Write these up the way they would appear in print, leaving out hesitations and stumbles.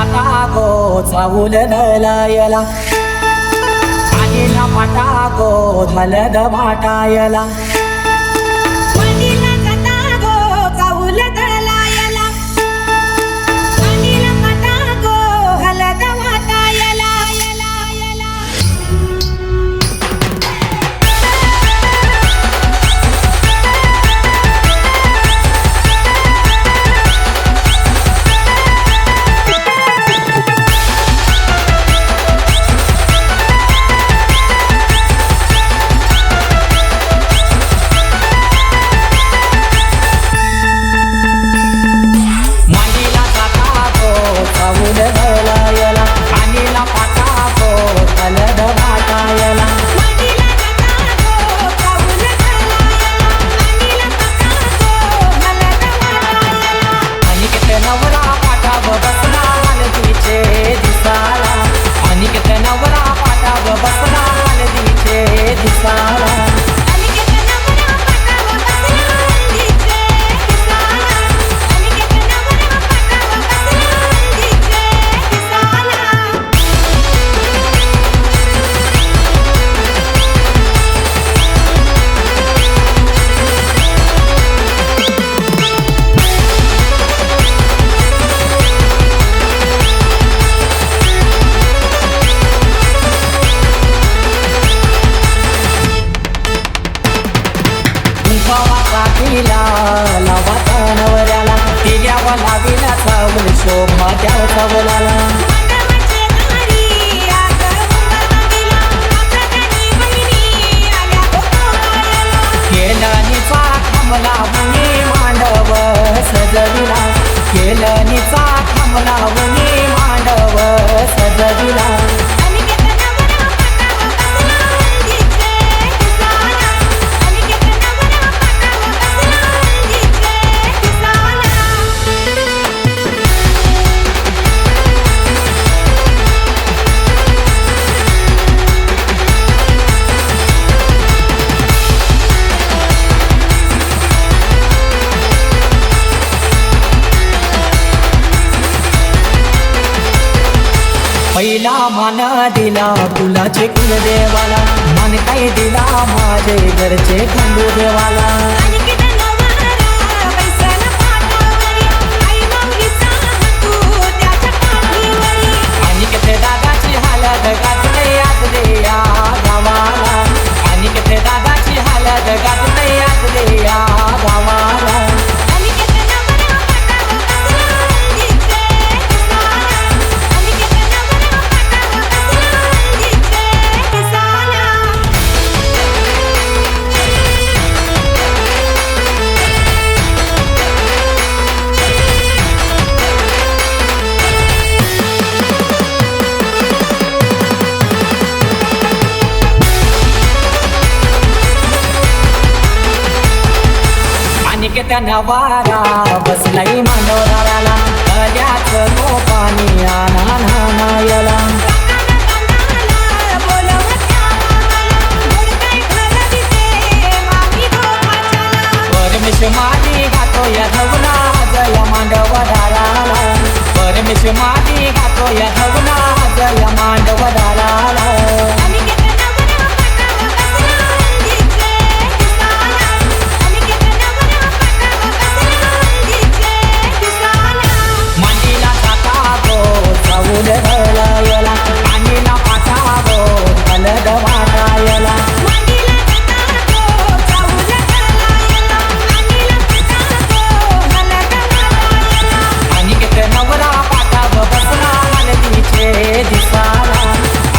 जाता गो चावूल लायला आईला फाटा गो हलद वाटायला वाडीला जाता गो चावूल दळायला वाडीला फाटा गो हलद वाटायला मांडीला जाता गो चावूल लायला आईला फाटा गो हलद वाटायला वाडीला जाता गो चावूल दळायला वाडीला फाटा गो हलद वाटायला अनिकेत नवरा पाठाव बसला हलदीचे दिसाला अनिकेत नवरा पाठाव बसला हलदीचे दिसाला अनिकेत नवरा पाटाव बसला हळदीचे दिसाला अनिकेत नवरा पाटाव बसला हळदीचे दिसाला कुंभावाचा तिला लावाचा नवऱ्याला तिल्यावर लाविला चावल शोभा त्या चावलाला मंडपाचे दारी आग उंबरवाडीला आकाशाची बहिणी आल्या गोपाळाला केलनीचा थांबला मुनी मांडव सजविला केलनीचा थांबला मुनी मांडव सजविला अनिकेत नवरा पाटाव बसला हळदीचे दिसाला अनिकेत नवरा पाटाव बसला हळदीचे दिसाला पहिला मान दिला फुलाचे कुलदेवाला मन काय दिला माझे घरचे खंडू देवाला अनिकेत नवरा पैसाला पाटावरी आई माऊलीचा तू त्याच्या पाठीवरी अनिकेत दादाची हालत गाजले आजले या गावाला अनिकेत दादाची हालत गाजले आजले या गावाला अनिकेत नवरा पाटाव बसला हळदीचे दिसाला अनिकेत नवरा पाटाव बसला हळदीचे दिसाला अनिकेत नवारा बसलाई मांडवराला गल्याच पाणी आणा नानायला कानाला बोलवत्या मामाला गोड काय घरविते मामी गोपाच्याला परमेश मादी गातो या धवना जय मांडवराला परमेश मादी गातो या धवना जय मांडवराला अनिकेत नवरा पाटाव बसला हळदीचे दिसाला अनिकेत नवरा पाटाव बसला हळदीचे दिसाला मांडीला जाता गो चावूल लायला आणीला पाठा गो हलद वाटायला वाडीला जाता गो चावूल दळायला वाडीला फाटा गो हलद वाटायला अनिकेत नवरा पाठाव बसला हलदीचे दिसाला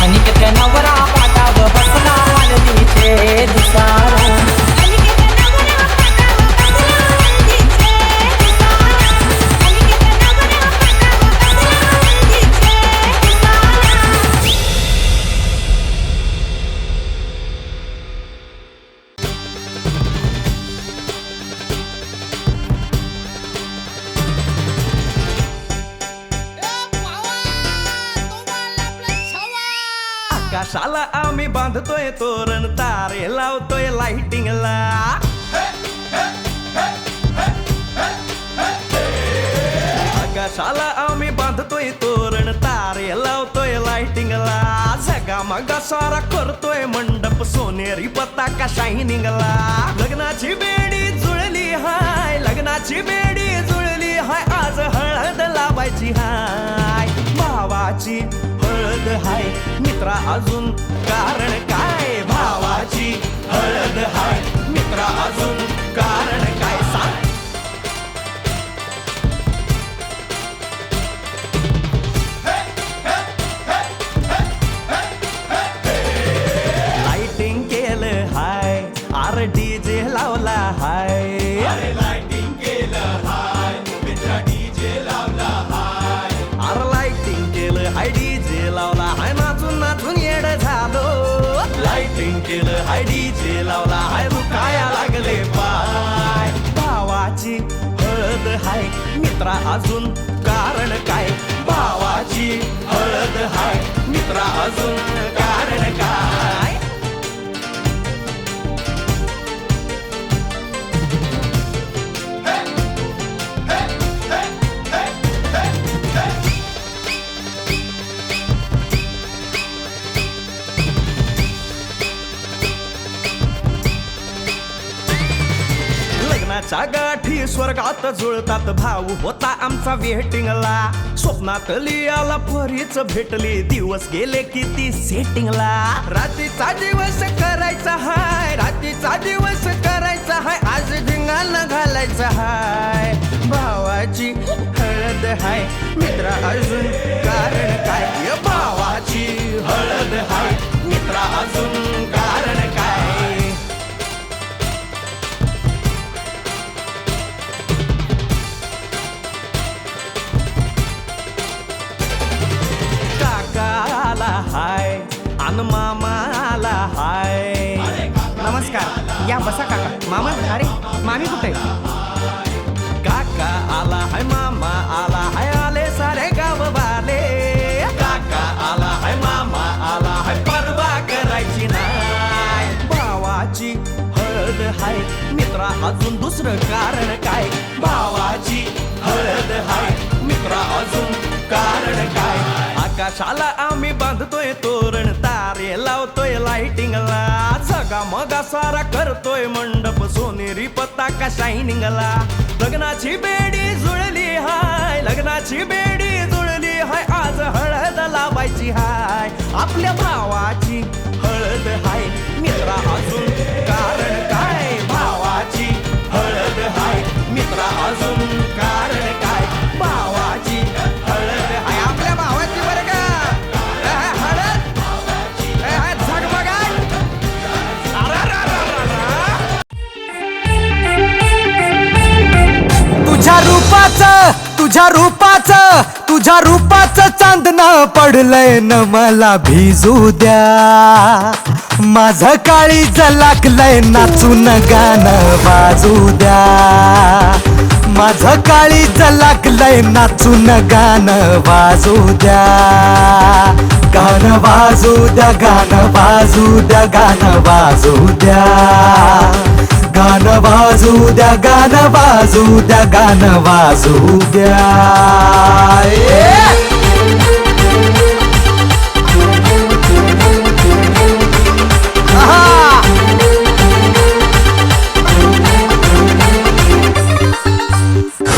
अनिकेत नवरा पाठाव बसला हलदीचे दिसाला अनिकेत नवरा पाटाव बसला हळदीचे दिसाला अनिकेत नवरा पाटाव बसला हळदीचे दिसाला आकाशाला आम्ही बांधतोय तोरण तारे लावतोय लाइटिंगला आकाशाला आम्ही बांधतोय तोरण लाइटिंगला झगा मगा सारा करतोय मंडप सोनेरी पताका शायनिंगला लग्नाची बेडी जुळली हाय लग्नाची बेडी जुळली हाय आज हळद लावायची हाय भावाची हळद हाय मित्रा अजून कारण काय भावाची हळद हाय मित्रा अजून कारण काय सांग लाइटिंग केलं हाय आर डीजे लावला हाय अरे लाइटिंग केलं हाय मित्रा डीजे लावला हाय आर लाइटिंग केलं हाय डीजे लावला हाय नाचून नाचून येड झालो लाइटिंग केलं हाय डीजे लावला हाय दुखाया लागले पाय भावाची हळद हाय मित्रा अजून कारण काय भावाची हळद हाय मित्रा अजून कारण काय लग्नाच्या गाठी स्वर्गात जुळतात भाऊ होता आमचा वेटिंगला स्वप्नात लियाला परीच भेटली दिवस गेले किती सेटिंगला रात्रीचा दिवस करायचा हाय रात्रीचा दिवस करायचा हाय आज धिंगाणा घालायचा हाय भावाची हळद हाय मित्रा अजून कारण काय भावाची हळद हाय मित्रा अजून कारण काय काकाला हाय अन मामाला हाय नमस्कार या बसा काका मामा अरे मामी कुठे काका आला हाय मामा आला हाय आले सारे गाव वाले काका आला हाय मामा आला हाय परवा करायची नाय भावाची हळद हाय मित्रा अजून दुसरं कारण काय भावाची हळद हाय मित्रा अजून कारण काय आकाशाला आम्ही बांधतोय तोरण तारे लावतोय लाइटिंगला झगा मगा सारा करतोय मंडप सोनेरी पताका शायनिंगला लग्नाची बेडी जुळली हाय लग्नाची बेडी जुळली हाय आज हळद लावायची हाय आपल्या भावाची हळद हाय मित्रा अजून कारण काय भावाची हळद हाय मित्रा अजून कारण काय भावाची हळद हाय आपल्या भावाची बरं का हळद झगमगाट तुझ्या रूपाचं चांदणं पडलंय न मला भिजू द्या माझं काळीज लागलंय नाचून गाणं वाजू द्या माझं काळीज लागलंय नाचून गाणं वाजू द्या गाणं वाजू द्या गाणं वाजू द्या गाणं वाजू द्या गाणं वाजू द्या गाणं वाजू द्या गाणं वाजू द्या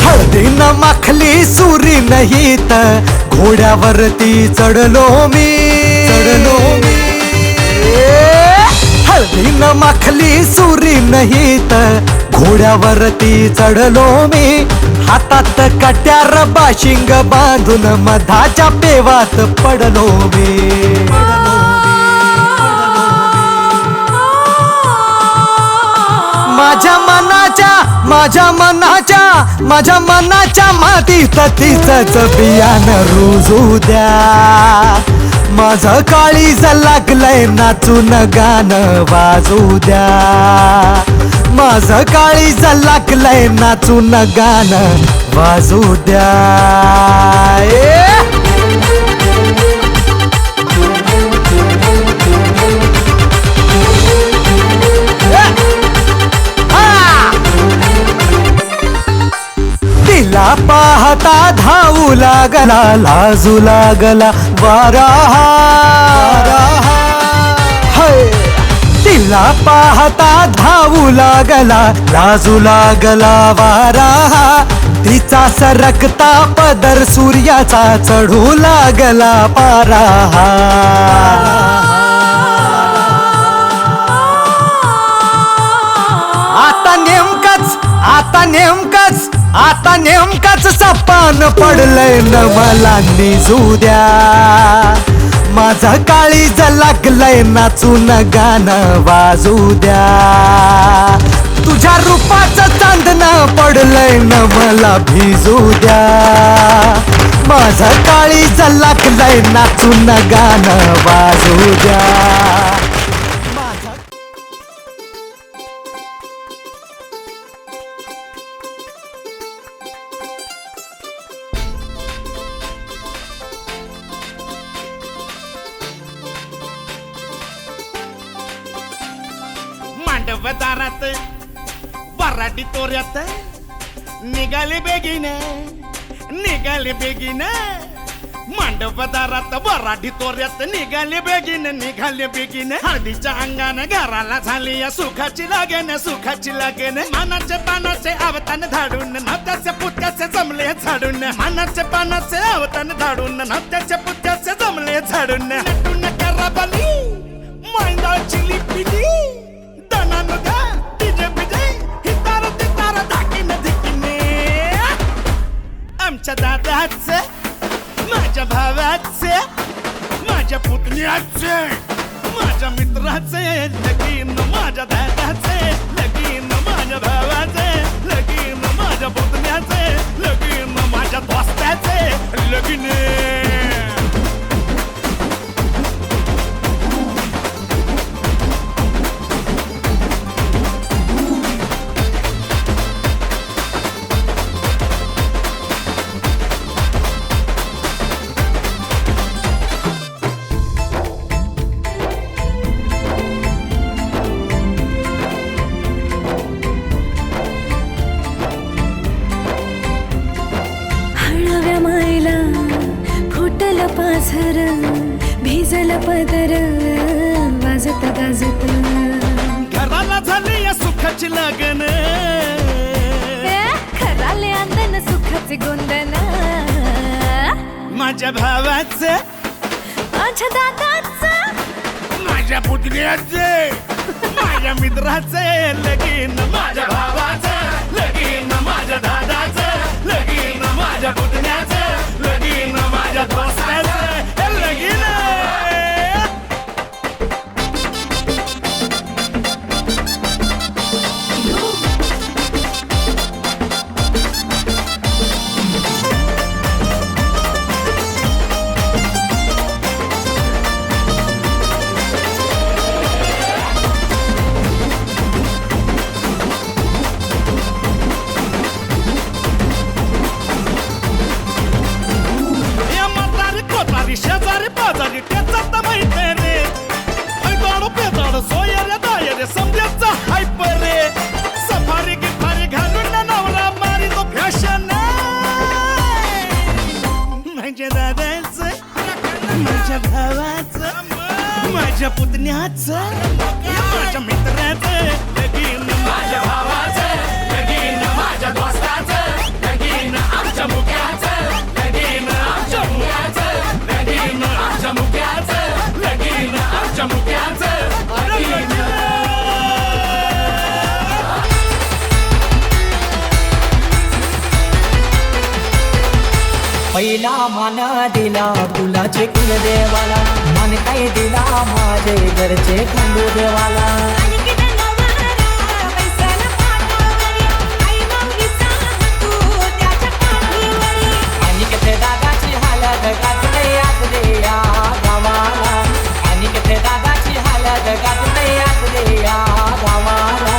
हळदीनं माखली सुरी नाही तर घोड्यावरती चढलो मी हळदीनं माखली सुरी नाही तर घोड्यावरती चढलो मी हातात कट्यार बाशिंग बांधून मधाच्या पेवात पडलो मी माझ्या मनाच्या मातीत तिचंच बियाणं रुजू द्या माझं काळीज लागलंय नाचून गाणं वाजू द्या माझं काळीज लागलंय नाचून गाणं वाजू द्या तिला पाहता धावू लागला लाजू लागला वारा तिला पाहता धावू लागला लाजू लागला वारा तिचा सरकता पदर सूर्याचा चढू लागला पारा आता नेमकच सपान पडलंय न मला निजू द्या माझं काळीज लागलंय नाचून गाणं वाजू द्या तुझ्या रूपाचं चांदणं पडलंय न मला भिजू द्या माझं काळीज लागलंय नाचून गाणं वाजू द्या मांडवदारात वराडी तोऱ्यात निघाले बेगीन मांडवदारात वराडी तोऱ्यात निघाले बेगीन हळदीच्या अंगाने घराला झाली या सुखाची लागेन मानाचे पानाचे आवतान धाडून नात्याचे पुत्याचे जमले झाडून मानाचे पानाचे आवतान धाडून नात्याचे पुत्याचे जमले झाडून नटून कराबली मांडाची लिपिली आमच्या दादाचे माझ्या भावाचे माझ्या पुतण्याचे माझ्या मित्राचे लगीन माझ्या दादाचे लगीन माझ्या भावाचे लगीन माझ्या पुतण्याचे लगीन माझ्या दोस्ताचे लगीन पाझर भिजल पदर वाजत गाजत घराला झाली या सुखाची लगन खराले अंदन सुखाचे गोंदन माझ्या भावाचे माझ्या दादाचं माझ्या पुतण्याचे माझ्या मित्राचे लगीन माझ्या भावाचं लगीन माझ्या दादाचं लगीन माझ्या पुतण्याचे लगीन माझ्या दोस्ताचे लगीन शेजारी पाजारी त्याचा माहिती रे ऐदाडो पेदाडो सोयरे दायरे समजायचा हायप रे सफारी गिफारी घालून नवरा मारी तो फॅशन माझ्या दादाचं माझ्या भावाचं माझ्या पुतण्याचं माझ्या मित्राचं लगीन माझ्या भावाचं लगीन माझ्या दोस्ताचं लगीन आमच्या मुक्याचं लगीन आमच्या मुक्याचं लगीन आमच्या मुक्याचं लगीन आमच्या मुक्याचं पहिला मान दिला फुलाचे कुलदेवाला मन काय दिला माझे घरचे खंडू देवाला आणि किती दादाची हालत गाजते आज रे या गावाला आणि किती दादाची हालत गाजते आज रे या गावाला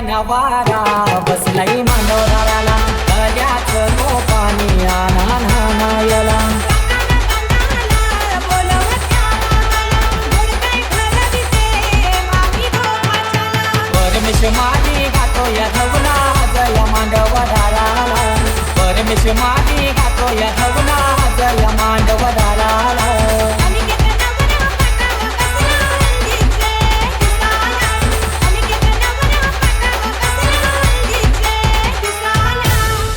नवारा बसलाई मांडवदाराला कड्याचं नो पाणी आणा नानायला परमेश मादी गातो या धवना जया मांडवदाराला परमेश मादी गातो या धवना जया मांडवदाराला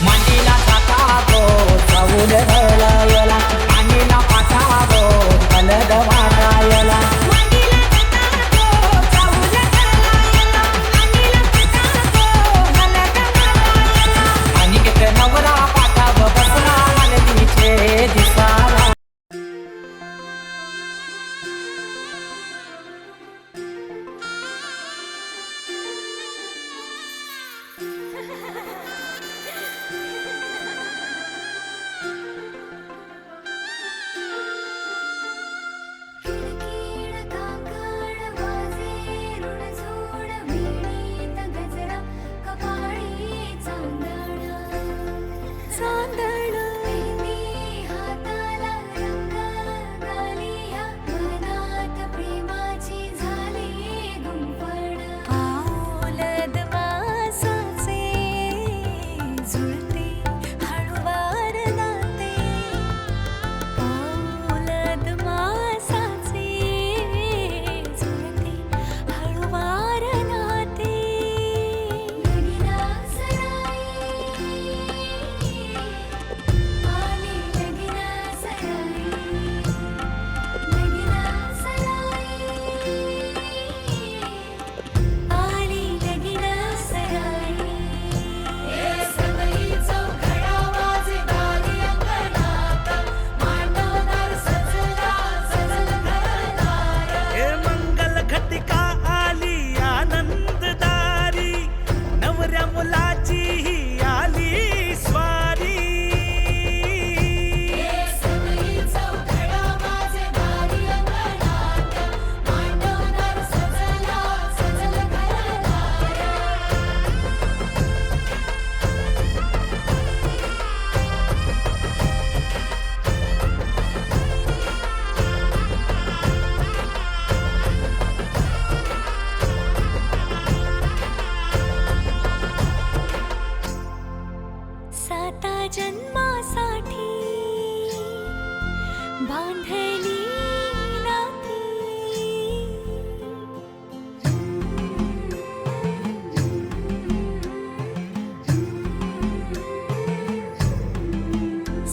मांडीला जाता गो चावूल धळायला पाणीला पाठा गो कलद वाटायला अनिकेत नवरा पाठाव बसला हलदीचे दिसाला जन्मासाठी बांधली नाती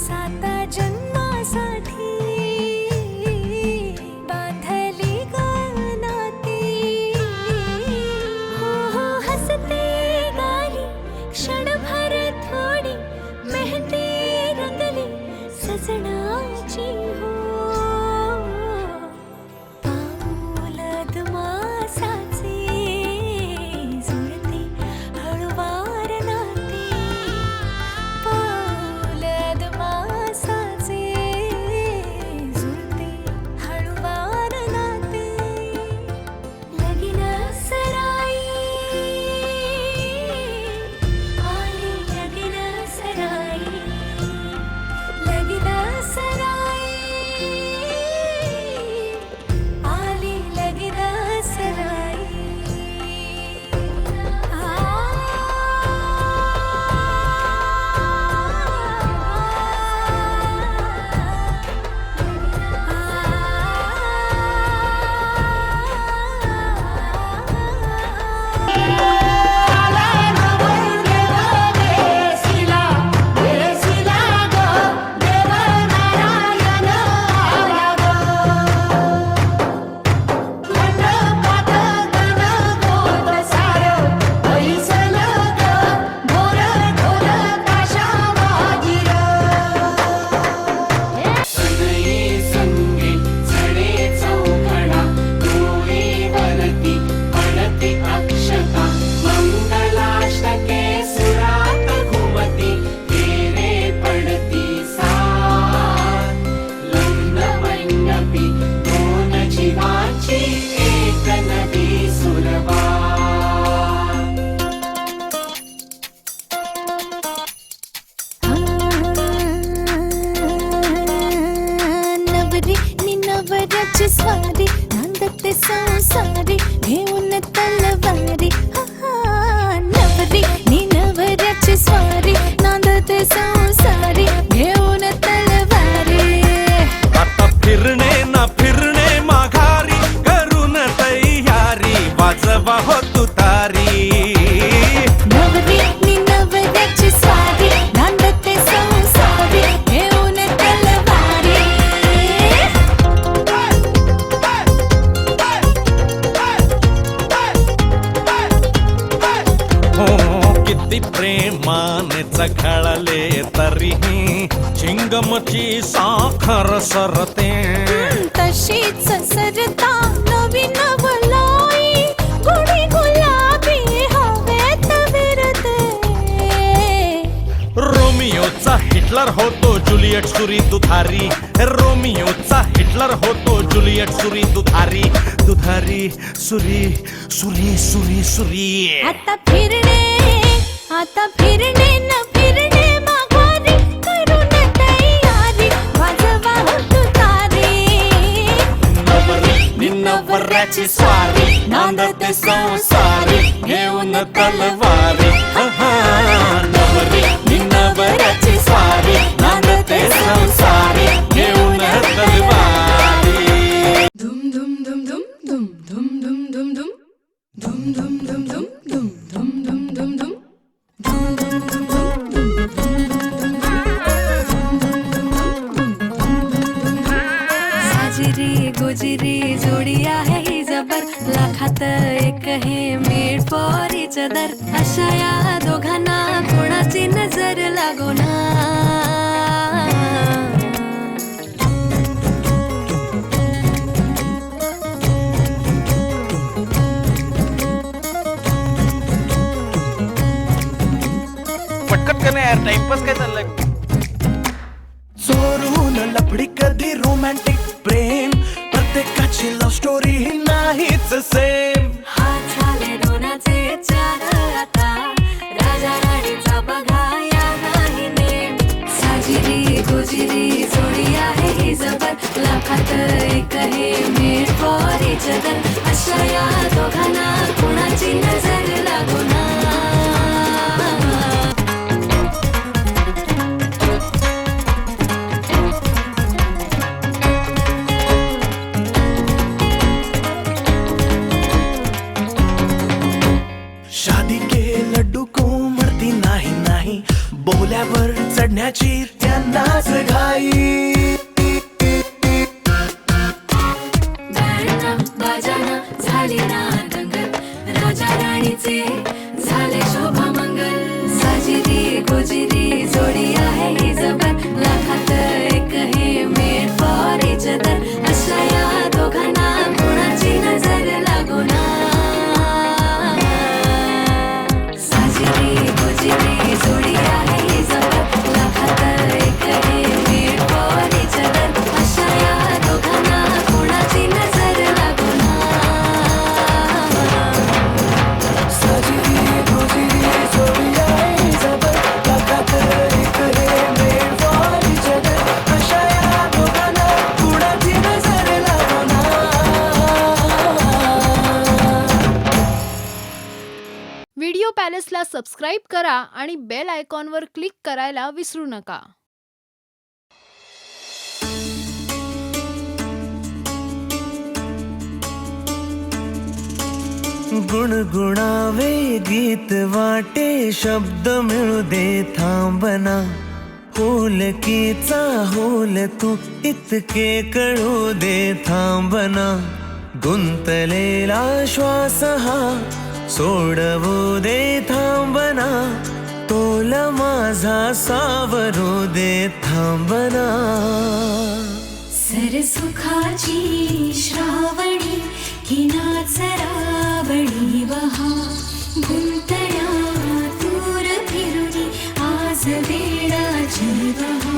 साता जन्मासाठी बांधली नाती हो हो हसते गाली क्षणभर थोडी मेहंदी रंगली सजनाची हो स्वारी नांदते संसारी घेऊन तलवारी हा, हा. नवरी नी नवऱ्याची स्वारी नांदते संसारी घेऊन तलवारी आता फिरणे ना फिरणे माघारी करून तयारी वाजवा हो तुतारी नवरी नी नवऱ्याची स्वारी नांदते संसारी घेऊन तलवारी हो किती प्रेमाने चघळले तरीही चिंगमची साखर सरते तशीच सरता नवीन वलाई गुढी गुलाबी हवेत विरते रोमियोचा हिटलर होतो जुलियट सुरी दुधारी रोमियोचा हिटलर होतो जुलियट सुरी दुधारी दुधारी सुरी सुरी सुरी सुरी आता फिरणे न फिरणे माघारी करून तयारी वाजवा हो तुतारी नवरी नवऱ्याची स्वारी नांदते संसारी घेऊन तलवारी नवरी नवऱ्याची स्वारी नांदते संसारी घेऊन तलवारी धुम धुम धुम धुम धुम धुम धुम धुम धुम धुम धुम धुम धुम धुम धुम धुम साजिरी गोजिरी जोडी आहे ही जबर लाखात एक हे मेड फॉर इच अदर अशा या दोघांना कोणाची नजर लागो ना पटकन का नाही यार टाइमपास काय चाललंय चोरून लफडी कधी रोमॅन्टिक प्रेम प्रत्येकाची लव्ह स्टोरी नाहीच सेम हात झाले दोनाचे चार आता राजा राणीचा बघा या नाही नेम साजिरी गोजिरी जोडी आहे ही जबर लाखात एक हे मेड फॉर इच अदर अशा या दोघांना कोणाची नजर लागो ना शादी के लड्डू कोमडती नाही नाही बोल्यावर चढण्याची त्यांनाच घाई गाणं बाजाना झाली ना दंगल राजा राणीचे झाले शोभा मंगल साजिरी गोजिरी जोडी आहे ही जबर लाखात एक हे मेड फॉर इच अदर अशा या दोघांना कोणाची नजर लागो ना साजिरी गोजिरी जोडी आहे ही जबर लाखात एक हे मेड फॉर इच अदर अशा या दोघांना कोणाची नजर लागो ना व्हिडिओ पॅलेसला सबस्क्राईब करा आणि बेल आयकॉनवर क्लिक करायला विसरू नका. गुणगुणावे गीत वाटे शब्द मिळू दे थांबना होलकीचा होल तू इतके कळू दे थांबना गुंतलेला श्वास हा सोडवू दे थांबना तोल माझा सावरू दे थांबना सरसुखाची श्रावणी की नाचरावणी बहा गुंतण्या दूर फिरुनी आज वेळाची बहा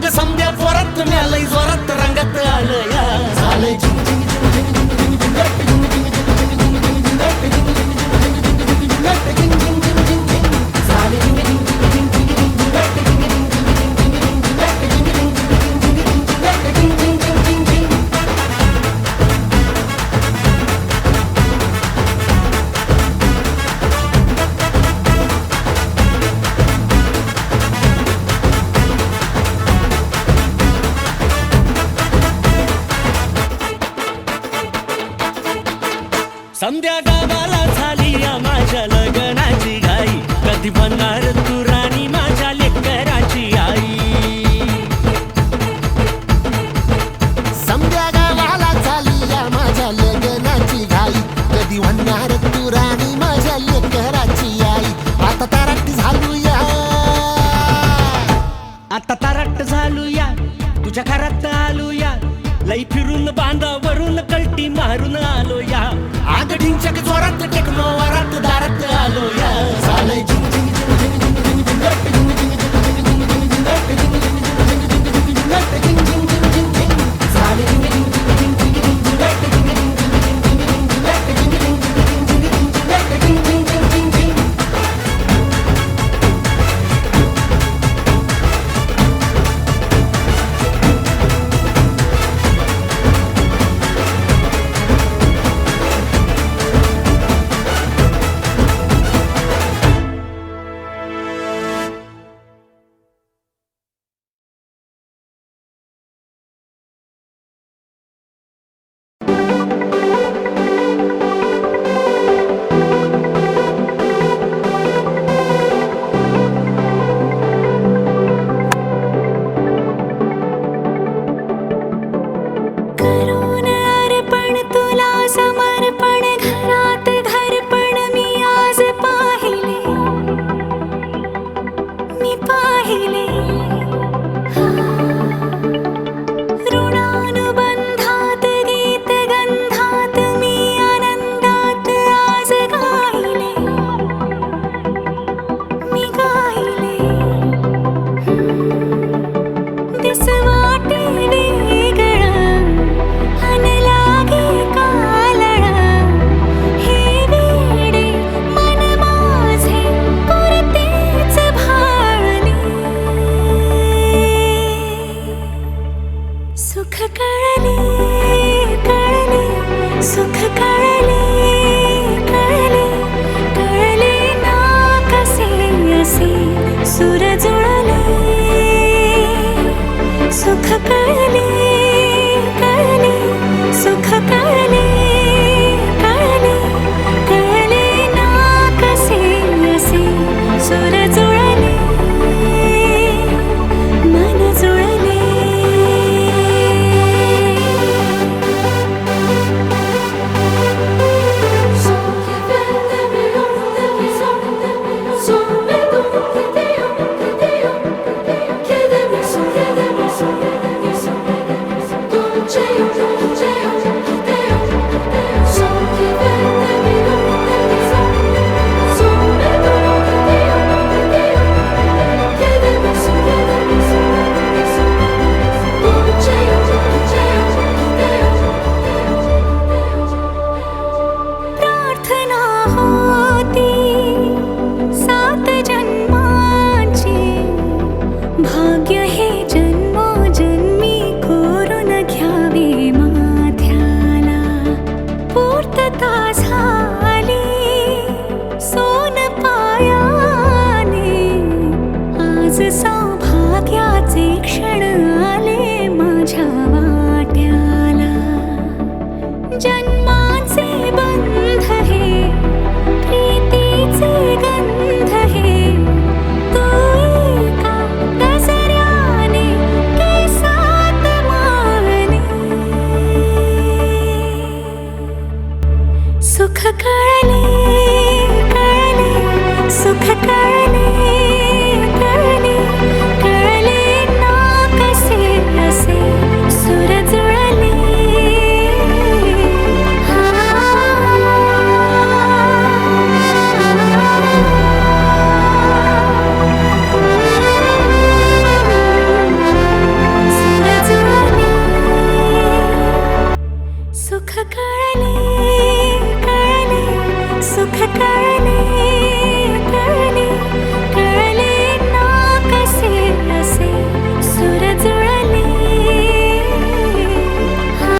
अग समद्या जोरात म्यालय जोरात रंगात आलं या झालंय झिंग झिंग झिंग झिंग झिंग झिंग झिंग झिंग झिंग संध्या गावाला झाली या माझ्या लग्नाची घाई कधी बनणार तू राणी माझ्या लेकराची आई समद्या गावाला झाली या माझ्या लग्नाची घाई कधी म्हणणार तू राणी माझ्या लेकराची आई आता ताराटी झालू या आता तारट झालू या तुझ्या घरात आलो या लई फिरून बांधावरून कलटी मारून आलो या आग ढिंचक जोरात टेकनो वरात दारात आलो या झालंय झिंग झिंग झिंग झिंग झिंग झिंग झिंग झिंग झिंग सुख कळले सुख कळले